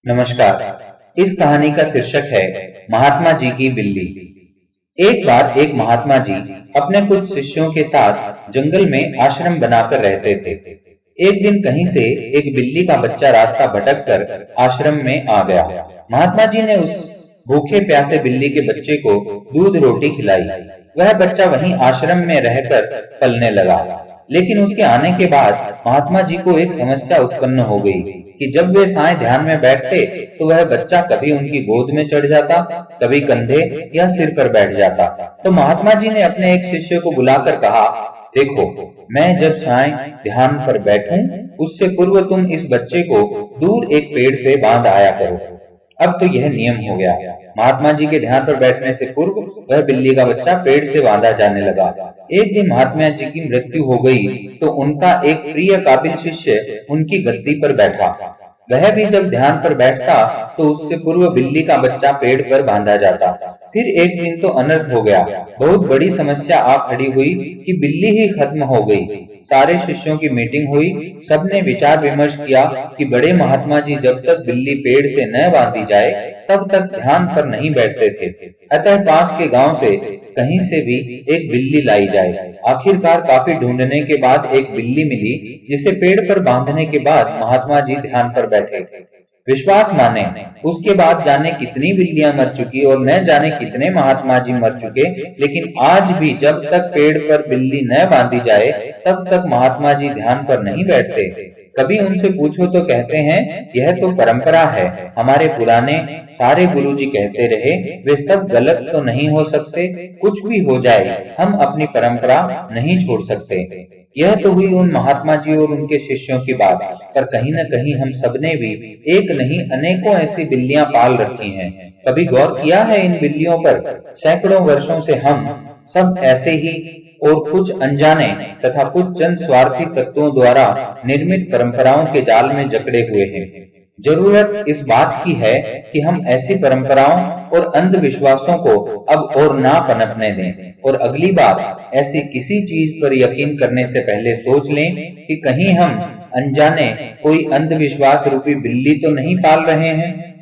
नमस्कार। इस कहानी का शीर्षक है महात्मा जी की बिल्ली। एक बार एक महात्मा जी अपने कुछ शिष्यों के साथ जंगल में आश्रम बनाकर रहते थे। एक दिन कहीं से एक बिल्ली का बच्चा रास्ता भटक कर आश्रम में आ गया। महात्मा जी ने उस भूखे प्यासे बिल्ली के बच्चे को दूध रोटी खिलाई। वह बच्चा वहीं आश्रम में रहकर पलने लगा। लेकिन उसके आने के बाद महात्मा जी को एक समस्या उत्पन्न हो गई कि जब वे साय ध्यान में बैठते तो वह बच्चा कभी उनकी गोद में चढ़ जाता, कभी कंधे या सिर पर बैठ जाता। तो महात्मा जी ने अपने एक शिष्य को बुलाकर कहा, देखो, मैं जब साय ध्यान पर बैठूं, उससे पूर्व तुम इस बच्चे को दूर एक पेड़ से बांध आया करो। अब तो यह नियम हो गया। महात्मा जी के ध्यान पर बैठने से पूर्व वह बिल्ली का बच्चा पेड़ से बांधा जाने लगा। एक दिन महात्मा जी की मृत्यु हो गई तो उनका एक प्रिय काबिल शिष्य उनकी गद्दी पर बैठा। वह भी जब ध्यान पर बैठता तो उससे पूर्व बिल्ली का बच्चा पेड़ पर बांधा जाता। फिर एक दिन तो अनर्थ हो गया। बहुत बड़ी समस्या आ खड़ी हुई कि बिल्ली ही खत्म हो गई। सारे शिष्यों की मीटिंग हुई। सबने विचार विमर्श किया कि बड़े महात्मा जी जब तक बिल्ली पेड़ से न बांधी जाए तब तक ध्यान पर नहीं बैठते थे। अतः पास के गांव से कहीं से भी एक बिल्ली लाई जाए। आखिरकार काफी ढूंढने के बाद एक बिल्ली मिली जिसे पेड़ पर बांधने के बाद महात्मा जी ध्यान पर बैठे। विश्वास माने, उसके बाद जाने कितनी बिल्लियां मर चुकी और न जाने कितने महात्मा जी मर चुके, लेकिन आज भी जब तक पेड़ पर बिल्ली न बांधी जाए तब तक महात्मा जी ध्यान पर नहीं बैठते। कभी उनसे पूछो तो कहते हैं, यह तो परंपरा है, हमारे पुराने सारे गुरुजी कहते रहे, वे सब गलत तो नहीं हो सकते, कुछ भी हो जाए हम अपनी परंपरा नहीं छोड़ सकते। यह तो हुई उन महात्मा जी और उनके शिष्यों की बात, पर कहीं न कहीं हम सबने भी एक नहीं अनेकों ऐसी बिल्लियां पाल रखी हैं। कभी गौर किया है इन बिल्लियों पर? सैकड़ों वर्षों से हम सब ऐसे ही और कुछ अनजाने तथा कुछ चंद स्वार्थी तत्वों द्वारा निर्मित परंपराओं के जाल में जकड़े हुए हैं। जरूरत इस बात की है कि हम ऐसी परंपराओं और अंधविश्वासों को अब और ना पनपने दें और अगली बार ऐसी किसी चीज पर यकीन करने से पहले सोच लें कि कहीं हम अनजाने कोई अंधविश्वास रूपी बिल्ली तो नहीं पाल रहे हैं।